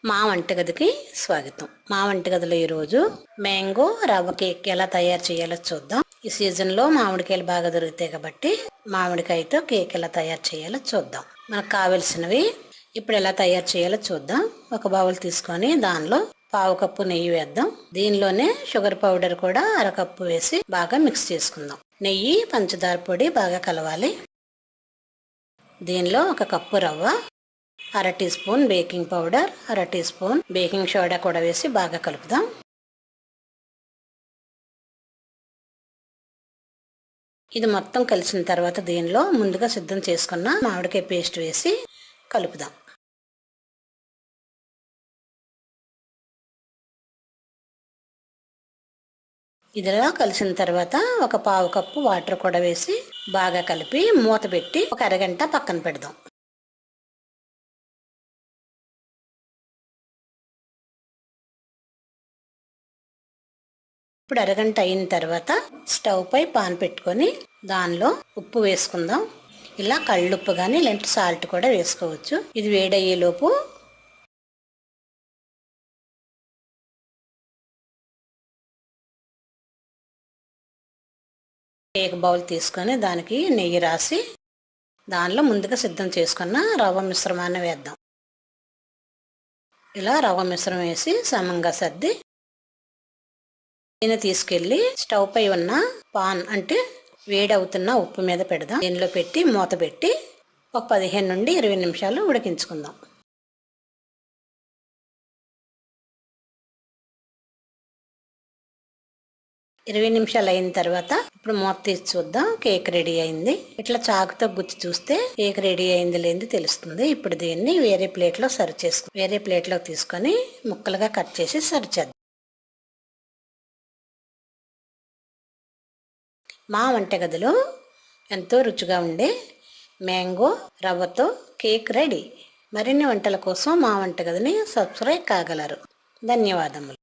మా వంటగదికి స్వాగతం. మా వంటగదిలో ఈరోజు మ్యాంగో రవ్వ కేక్ ఎలా తయారు చేయాలో చూద్దాం. ఈ సీజన్లో మామిడికాయలు బాగా దొరుకుతాయి కాబట్టి మామిడికాయతో కేక్ ఎలా తయారు చేయాలో చూద్దాం. మనకు కావలసినవి ఇప్పుడు ఎలా తయారు చేయాలో చూద్దాం. ఒక బౌల్ తీసుకొని దానిలో పావు కప్పు నెయ్యి వేద్దాం. దీనిలోనే షుగర్ పౌడర్ కూడా అరకప్పు వేసి బాగా మిక్స్ చేసుకుందాం. నెయ్యి పంచదార పొడి బాగా కలవాలి. దీనిలో ఒక కప్పు రవ్వ, అర టీ స్పూన్ బేకింగ్ పౌడర్, అర టీ స్పూన్ బేకింగ్ సోడా కూడా వేసి బాగా కలుపుదాం. ఇది మొత్తం కలిసిన తర్వాత దీనిలో ముందుగా సిద్ధం చేసుకున్న మామిడికాయ పేస్ట్ వేసి కలుపుదాం. ఇదిలా కలిసిన తర్వాత ఒక పావు కప్పు వాటర్ కూడా వేసి బాగా కలిపి మూత పెట్టి ఒక అరగంట పక్కన పెడదాం. ఇప్పుడు అరగంట అయిన తర్వాత స్టవ్ పై పాన్ పెట్టుకొని దానిలో ఉప్పు వేసుకుందాం. ఇలా కళ్ళుప్పు కానీ లేదంటే సాల్ట్ కూడా వేసుకోవచ్చు. ఇది వేడయ్యేలోపు కేక్ బౌల్ తీసుకొని దానికి నెయ్యి రాసి దానిలో ముందుగా సిద్ధం చేసుకున్న రవ్వ మిశ్రమాన్ని వేద్దాం. ఇలా రవ్వ మిశ్రమం వేసి సమంగా సర్ది దీన్ని తీసుకెళ్లి స్టవ్ పై ఉన్న పాన్ అంటే వేడవుతున్న ఉప్పు మీద పెడదాం. దీనిలో పెట్టి మూత పెట్టి ఒక 15 నుండి 20 నిమిషాలు ఉడికించుకుందాం. ఇరవై నిమిషాలు అయిన తర్వాత ఇప్పుడు మూత తీసి చూద్దాం. కేక్ రెడీ అయింది. ఇట్లా చాకుతో గుచ్చి చూస్తే కేక్ రెడీ అయింది లేనిది తెలుస్తుంది. ఇప్పుడు దీన్ని వేరే ప్లేట్లో సర్వ్ చేసుకుని వేరే ప్లేట్లో తీసుకొని ముక్కలుగా కట్ చేసి సర్వ్ చేద్దాం. మా వంటగదిలో ఎంతో రుచిగా ఉండే మ్యాంగో రవ్వతో కేక్ రెడీ. మరిన్ని వంటల కోసం మా వంటగదిని సబ్స్క్రైబ్ కాగలరు. ధన్యవాదములు.